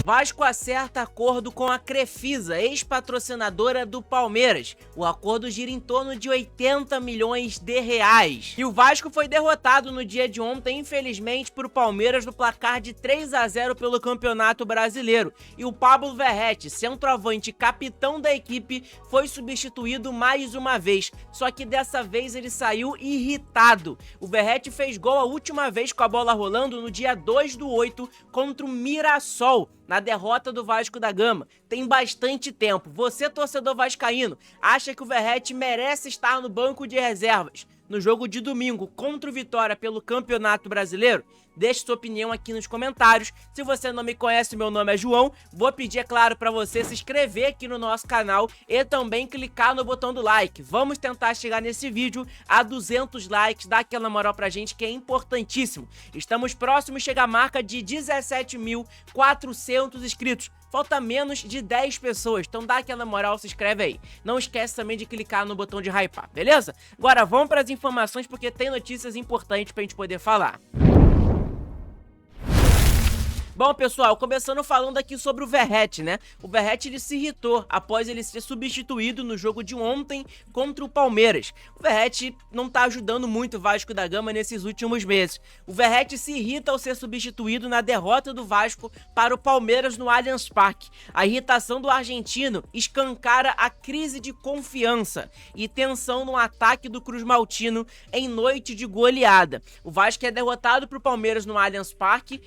Vasco acerta acordo com a Crefisa, ex-patrocinadora do Palmeiras. O acordo gira em torno de 80 milhões de reais. E o Vasco foi derrotado no dia de ontem, infelizmente, por Palmeiras no placar de 3-0 pelo Campeonato Brasileiro. E o Pablo Verratti, centroavante e capitão da equipe, foi substituído mais uma vez. Só que dessa vez ele saiu irritado. O Verratti fez gol a última vez com a bola rolando no dia 2/8 contra o Mirassol, na derrota do Vasco da Gama. Tem bastante tempo. Você, torcedor vascaíno, acha que o Verratti merece estar no banco de reservas no jogo de domingo contra o Vitória pelo Campeonato Brasileiro? Deixe sua opinião aqui nos comentários. Se você não me conhece, meu nome é João. Vou pedir, é claro, para você se inscrever aqui no nosso canal e também clicar no botão do like. Vamos tentar chegar nesse vídeo a 200 likes, dá aquela moral pra gente que é importantíssimo. Estamos próximos, chega a marca de 17.400 inscritos. Falta menos de 10 pessoas, então dá aquela moral, se inscreve aí. Não esquece também de clicar no botão de hypar, beleza? Agora vamos para as informações porque tem notícias importantes pra gente poder falar. Bom, pessoal, começando falando aqui sobre o Verratti, né? O Verratti, ele se irritou após ele ser substituído no jogo de ontem contra o Palmeiras. O Verratti não tá ajudando muito o Vasco da Gama nesses últimos meses. O Verratti se irrita ao ser substituído na derrota do Vasco para o Palmeiras no Allianz Parque. A irritação do argentino escancara a crise de confiança e tensão no ataque do Cruz Maltino em noite de goleada. O Vasco é derrotado para o Palmeiras no Allianz Parque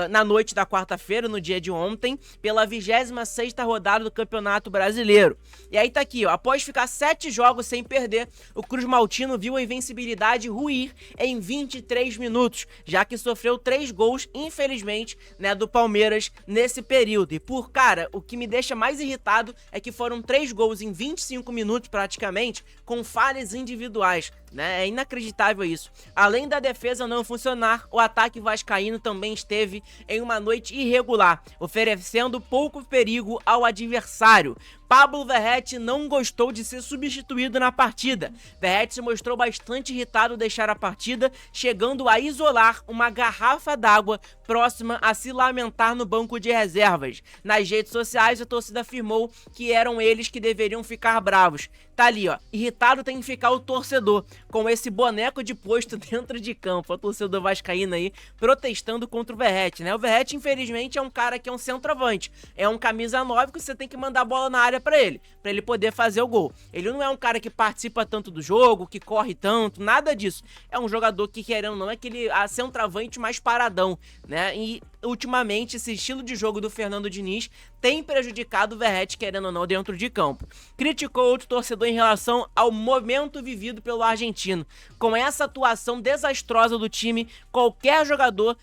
na noite da quarta-feira, no dia de ontem, pela 26ª rodada do Campeonato Brasileiro. E aí tá aqui, ó, após ficar 7 jogos sem perder, o Cruz Maltino viu a invencibilidade ruir em 23 minutos, já que sofreu 3 gols, infelizmente, né, do Palmeiras nesse período. E cara, o que me deixa mais irritado é que foram 3 gols em 25 minutos praticamente, com falhas individuais, né? É inacreditável isso. Além da defesa não funcionar, o ataque vascaíno também esteve em uma noite irregular, oferecendo pouco perigo ao adversário. Pablo Verratti não gostou de ser substituído na partida. Verratti se mostrou bastante irritado ao deixar a partida, chegando a isolar uma garrafa d'água próxima a se lamentar no banco de reservas. Nas redes sociais, a torcida afirmou que eram eles que deveriam ficar bravos. Tá ali, ó, irritado tem que ficar o torcedor, com esse boneco de posto dentro de campo. O torcedor vascaíno aí protestando contra o Verratti, né? O Verratti, infelizmente, é um cara que é um centroavante, é um camisa 9 que você tem que mandar a bola na área pra ele poder fazer o gol. Ele não é um cara que participa tanto do jogo, que corre tanto, nada disso. É um jogador que, querendo ou não, é aquele centroavante mais paradão, né? E ultimamente esse estilo de jogo do Fernando Diniz tem prejudicado o Verratti, querendo ou não, dentro de campo. Criticou outro torcedor em relação ao momento vivido pelo argentino. Com essa atuação desastrosa do time, qualquer jogador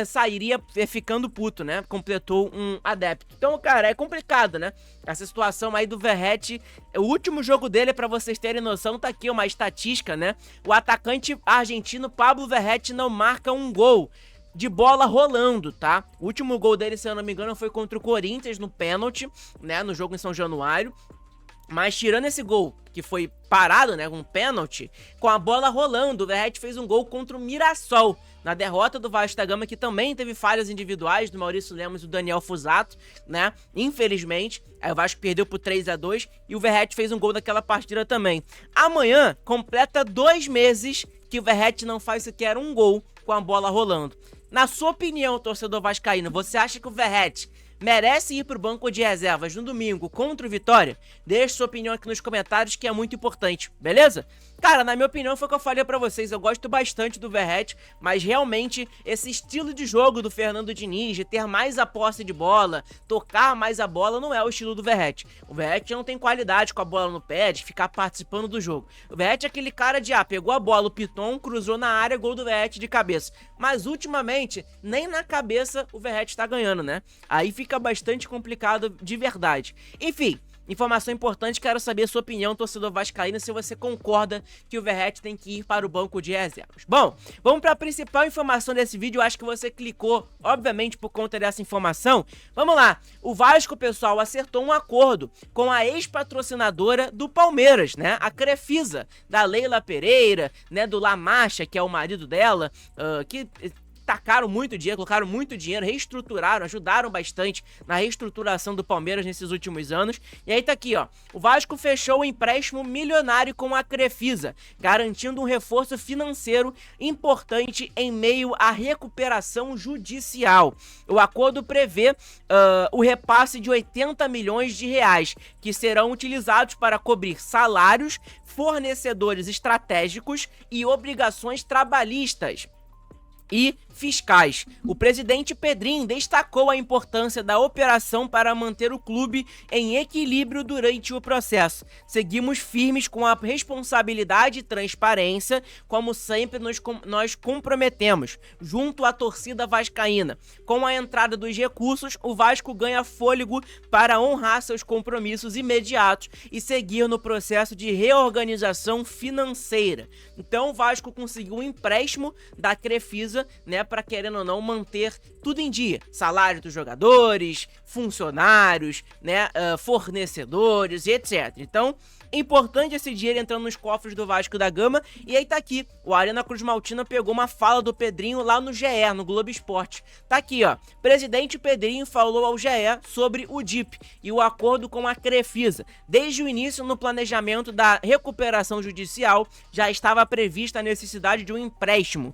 sairia ficando puto, né? Completou um adepto. Então, cara, é complicado, né? Essa situação aí do Verratti. O último jogo dele, pra vocês terem noção, tá aqui uma estatística, né? O atacante argentino Pablo Verratti não marca um gol de bola rolando, tá? O último gol dele, se eu não me engano, foi contra o Corinthians no pênalti, né? No jogo em São Januário. Mas tirando esse gol, que foi parado, né, um pênalti, com a bola rolando, o Verratti fez um gol contra o Mirassol, na derrota do Vasco da Gama, que também teve falhas individuais do Maurício Lemos e do Daniel Fusato, né, infelizmente. Aí o Vasco perdeu por 3-2 e o Verratti fez um gol naquela partida também. Amanhã completa 2 meses que o Verratti não faz sequer um gol com a bola rolando. Na sua opinião, torcedor vascaíno, você acha que o Verratti merece ir pro banco de reservas no domingo contra o Vitória? Deixe sua opinião aqui nos comentários, que é muito importante, beleza? Cara, na minha opinião foi o que eu falei pra vocês, eu gosto bastante do Verratti, mas realmente esse estilo de jogo do Fernando Diniz, de ter mais a posse de bola, tocar mais a bola, não é o estilo do Verratti. O Verratti não tem qualidade com a bola no pé, de ficar participando do jogo. O Verratti é aquele cara de, pegou a bola, o Piton, cruzou na área, gol do Verratti de cabeça. Mas ultimamente, nem na cabeça o Verratti tá ganhando, né? Aí fica bastante complicado de verdade. Enfim, informação importante, quero saber a sua opinião, torcedor vascaíno, se você concorda que o Verratti tem que ir para o banco de reservas. Bom, vamos para a principal informação desse vídeo, eu acho que você clicou, obviamente, por conta dessa informação. Vamos lá, o Vasco, pessoal, acertou um acordo com a ex-patrocinadora do Palmeiras, né, a Crefisa, da Leila Pereira, né, do La Mancha, que é o marido dela, que tacaram muito dinheiro, colocaram muito dinheiro, reestruturaram, ajudaram bastante na reestruturação do Palmeiras nesses últimos anos. E aí tá aqui, ó, o Vasco fechou um empréstimo milionário com a Crefisa, garantindo um reforço financeiro importante em meio à recuperação judicial. O acordo prevê o repasse de 80 milhões de reais, que serão utilizados para cobrir salários, fornecedores estratégicos e obrigações trabalhistas e fiscais. O presidente Pedrinho destacou a importância da operação para manter o clube em equilíbrio durante o processo. Seguimos firmes com a responsabilidade e transparência, como sempre nós comprometemos, junto à torcida vascaína. Com a entrada dos recursos, o Vasco ganha fôlego para honrar seus compromissos imediatos e seguir no processo de reorganização financeira. Então o Vasco conseguiu um empréstimo da Crefisa, né, para, querendo ou não, manter tudo em dia. Salário dos jogadores, funcionários, né, fornecedores e etc. Então, é importante esse dinheiro entrando nos cofres do Vasco da Gama. E aí tá aqui, o Arena Cruz Maltina pegou uma fala do Pedrinho lá no GE, no Globo Esporte. Tá aqui, ó, presidente Pedrinho falou ao GE sobre o DIP e o acordo com a Crefisa. Desde o início, no planejamento da recuperação judicial, já estava prevista a necessidade de um empréstimo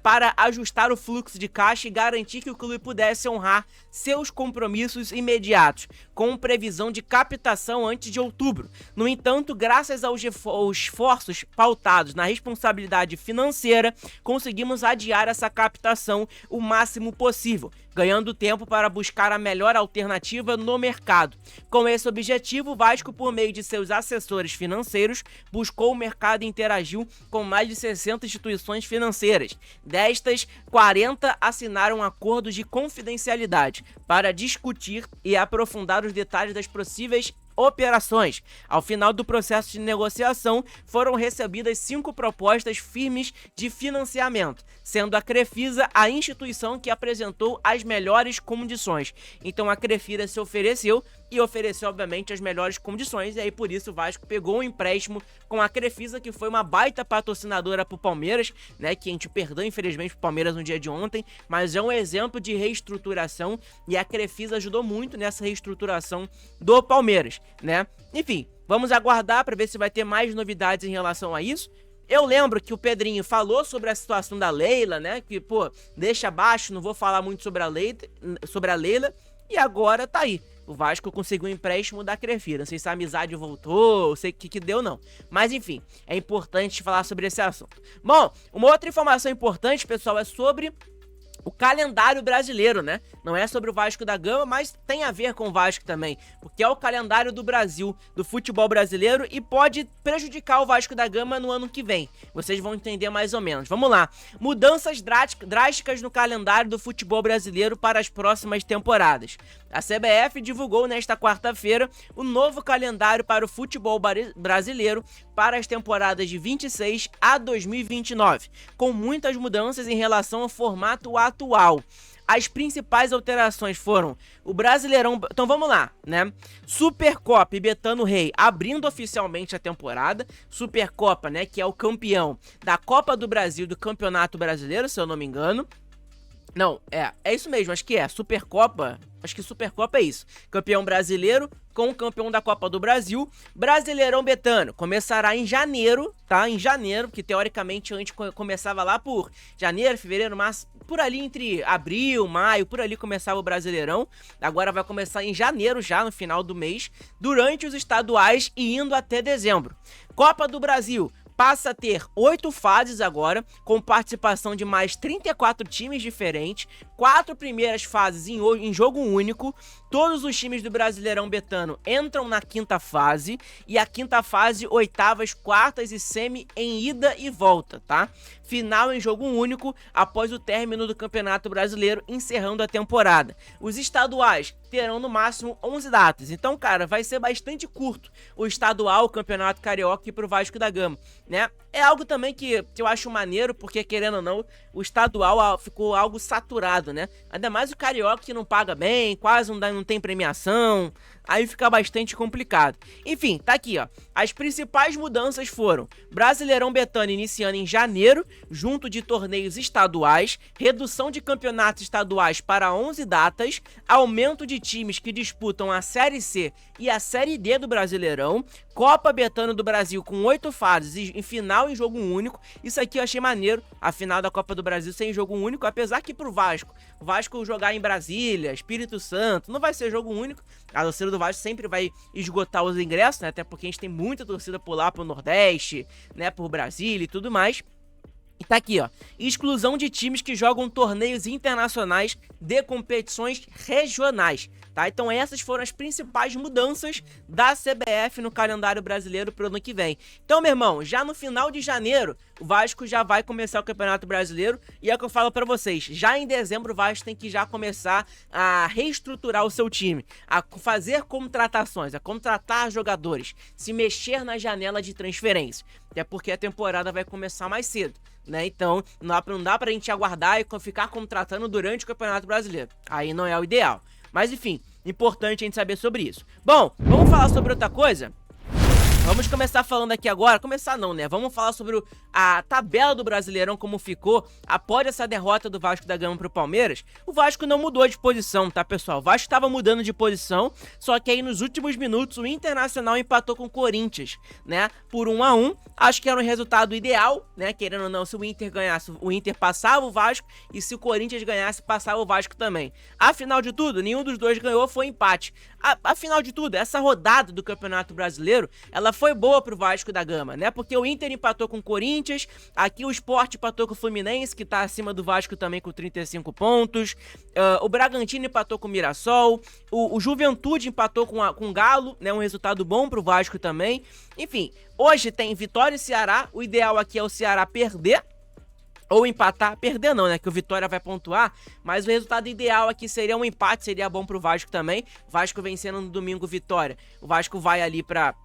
para ajustar o fluxo de caixa e garantir que o clube pudesse honrar seus compromissos imediatos, com previsão de captação antes de outubro. No entanto, graças aos esforços pautados na responsabilidade financeira, conseguimos adiar essa captação o máximo possível, ganhando tempo para buscar a melhor alternativa no mercado. Com esse objetivo, o Vasco, por meio de seus assessores financeiros, buscou o mercado e interagiu com mais de 60 instituições financeiras. Destas, 40 assinaram acordos de confidencialidade para discutir e aprofundar os detalhes das possíveis operações. Ao final do processo de negociação, foram recebidas 5 propostas firmes de financiamento, sendo a Crefisa a instituição que apresentou as melhores condições. Então a Crefisa se ofereceu e ofereceu, obviamente, as melhores condições, e aí por isso o Vasco pegou um empréstimo com a Crefisa, que foi uma baita patrocinadora pro Palmeiras, né, que a gente perdeu, infelizmente, pro Palmeiras no dia de ontem, mas é um exemplo de reestruturação, e a Crefisa ajudou muito nessa reestruturação do Palmeiras, né? Enfim, vamos aguardar para ver se vai ter mais novidades em relação a isso. Eu lembro que o Pedrinho falou sobre a situação da Leila, né, que, pô, deixa abaixo, não vou falar muito sobre a Leila, e agora tá aí. O Vasco conseguiu um empréstimo da Crefisa. Não sei se a amizade voltou, não sei o que deu, não. Mas, enfim, é importante falar sobre esse assunto. Bom, uma outra informação importante, pessoal, é sobre o calendário brasileiro, né? Não é sobre o Vasco da Gama, mas tem a ver com o Vasco também, porque é o calendário do Brasil, do futebol brasileiro, e pode prejudicar o Vasco da Gama no ano que vem. Vocês vão entender mais ou menos. Vamos lá. Mudanças drásticas no calendário do futebol brasileiro para as próximas temporadas. A CBF divulgou nesta quarta-feira o novo calendário para o futebol brasileiro para as temporadas de 26 a 2029, com muitas mudanças em relação ao formato atual. As principais alterações foram o Brasileirão... Então vamos lá, né? Supercopa e Betano Rey abrindo oficialmente a temporada. Supercopa, né, que é o campeão da Copa do Brasil e do Campeonato Brasileiro, se eu não me engano. Não, é isso mesmo, acho que é Supercopa, acho que Supercopa é isso. Campeão brasileiro com o campeão da Copa do Brasil. Brasileirão Betano começará em janeiro, tá? Em janeiro, porque teoricamente antes começava lá por janeiro, fevereiro, março, por ali entre abril, maio, por ali começava o Brasileirão. Agora vai começar em janeiro já, no final do mês, durante os estaduais e indo até dezembro. Copa do Brasil passa a ter 8 fases agora, com participação de mais 34 times diferentes, 4 primeiras fases em jogo único. Todos os times do Brasileirão Betano entram na quinta fase, e a quinta fase, oitavas, quartas e semi em ida e volta, tá? Final em jogo único após o término do Campeonato Brasileiro, encerrando a temporada. Os estaduais terão no máximo 11 datas, então, cara, vai ser bastante curto o estadual, o Campeonato Carioca e pro Vasco da Gama, né? É algo também que eu acho maneiro, porque querendo ou não, o estadual ficou algo saturado, né? Ainda mais o carioca que não paga bem, quase não tem premiação, aí fica bastante complicado. Enfim, tá aqui, ó. As principais mudanças foram Brasileirão Betânia iniciando em janeiro, junto de torneios estaduais, redução de campeonatos estaduais para 11 datas, aumento de times que disputam a Série C e a Série D do Brasileirão, Copa Betânia do Brasil com 8 fases e final em jogo único. Isso aqui eu achei maneiro, a final da Copa do Brasil sem jogo único, apesar que pro o Vasco jogar em Brasília, Espírito Santo, não vai ser jogo único. A torcida do Vasco sempre vai esgotar os ingressos, né? Até porque a gente tem muita torcida por lá, pro Nordeste, né? Por Brasília e tudo mais. E tá aqui, ó, exclusão de times que jogam torneios internacionais de competições regionais, tá? Então essas foram as principais mudanças da CBF no calendário brasileiro pro ano que vem. Então, meu irmão, já no final de janeiro, o Vasco já vai começar o Campeonato Brasileiro e é o que eu falo pra vocês, já em dezembro o Vasco tem que já começar a reestruturar o seu time, a fazer contratações, a contratar jogadores, se mexer na janela de transferência, até porque a temporada vai começar mais cedo, né? Então não dá pra gente aguardar e ficar contratando durante o Campeonato Brasileiro, aí não é o ideal. Mas enfim, importante a gente saber sobre isso. Bom, vamos falar sobre outra coisa? Vamos começar falando aqui agora, começar não, né? Vamos falar sobre a tabela do Brasileirão, como ficou após essa derrota do Vasco da Gama pro Palmeiras. O Vasco não mudou de posição, tá, pessoal? O Vasco estava mudando de posição, só que aí nos últimos minutos o Internacional empatou com o Corinthians, né? Por 1-1, acho que era um resultado ideal, né? Querendo ou não, se o Inter ganhasse, o Inter passava o Vasco, e se o Corinthians ganhasse, passava o Vasco também. Afinal de tudo, nenhum dos dois ganhou, foi empate. Afinal de tudo, essa rodada do Campeonato Brasileiro, ela foi boa pro Vasco da Gama, né? Porque o Inter empatou com o Corinthians, aqui o Sport empatou com o Fluminense, que tá acima do Vasco também com 35 pontos, o Bragantino empatou com o Mirassol, o Juventude empatou com o Galo, né? Um resultado bom pro Vasco também. Enfim, hoje tem Vitória e Ceará, o ideal aqui é o Ceará perder, ou empatar, perder não, né, que o Vitória vai pontuar, mas o resultado ideal aqui seria um empate, seria bom pro Vasco também. Vasco vencendo no domingo Vitória, o Vasco vai ali pra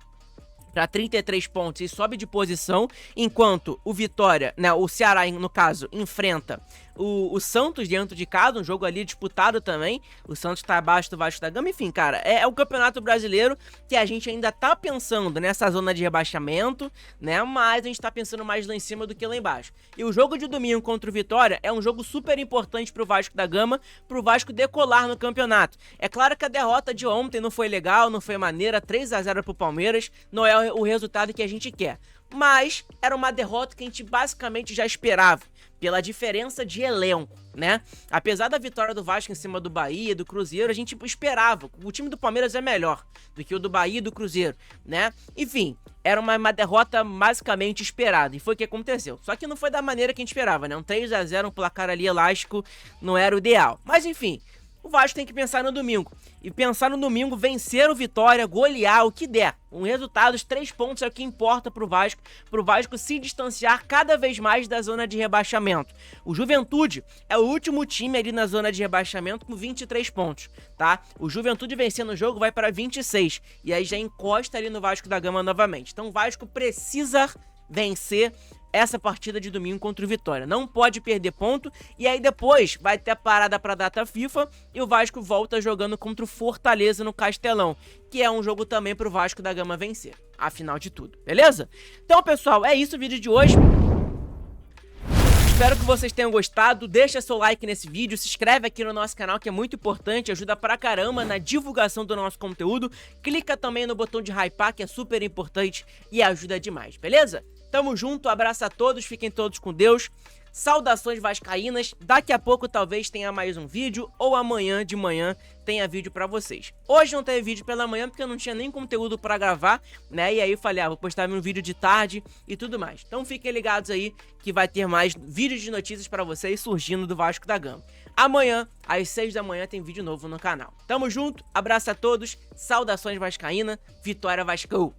33 pontos e sobe de posição, enquanto o Vitória, né, o Ceará no caso, enfrenta o Santos dentro de casa, um jogo ali disputado também, o Santos tá abaixo do Vasco da Gama. Enfim, cara, é o Campeonato Brasileiro que a gente ainda tá pensando nessa zona de rebaixamento, né, mas a gente tá pensando mais lá em cima do que lá embaixo. E o jogo de domingo contra o Vitória é um jogo super importante pro Vasco da Gama, pro Vasco decolar no campeonato. É claro que a derrota de ontem não foi legal, não foi maneira, 3-0 pro Palmeiras, não é o resultado que a gente quer, mas era uma derrota que a gente basicamente já esperava, pela diferença de elenco, né? Apesar da vitória do Vasco em cima do Bahia, do Cruzeiro, a gente esperava. O time do Palmeiras é melhor do que o do Bahia e do Cruzeiro, né? Enfim, era uma derrota basicamente esperada, e foi o que aconteceu. Só que não foi da maneira que a gente esperava, né? Um 3-0, um placar ali elástico, não era o ideal. Mas enfim, o Vasco tem que pensar no domingo. E pensar no domingo, vencer o Vitória, golear, o que der. Um resultado, os 3 pontos é o que importa pro Vasco se distanciar cada vez mais da zona de rebaixamento. O Juventude é o último time ali na zona de rebaixamento com 23 pontos, tá? O Juventude vencendo o jogo vai para 26, e aí já encosta ali no Vasco da Gama novamente. Então o Vasco precisa vencer essa partida de domingo contra o Vitória, não pode perder ponto, e aí depois vai ter a parada pra data FIFA e o Vasco volta jogando contra o Fortaleza no Castelão, que é um jogo também pro Vasco da Gama vencer, afinal de tudo, beleza? Então, pessoal, é isso o vídeo de hoje. Espero que vocês tenham gostado, deixa seu like nesse vídeo, se inscreve aqui no nosso canal que é muito importante, ajuda pra caramba na divulgação do nosso conteúdo, clica também no botão de hypar que é super importante e ajuda demais, beleza? Tamo junto, abraço a todos, fiquem todos com Deus, saudações vascaínas, daqui a pouco talvez tenha mais um vídeo, ou amanhã de manhã tenha vídeo pra vocês. Hoje não teve vídeo pela manhã porque eu não tinha nem conteúdo pra gravar, né, e aí eu falei, vou postar um vídeo de tarde e tudo mais. Então fiquem ligados aí que vai ter mais vídeos de notícias pra vocês surgindo do Vasco da Gama. Amanhã, às 6 da manhã, tem vídeo novo no canal. Tamo junto, abraço a todos, saudações vascaína, Vitória Vascão!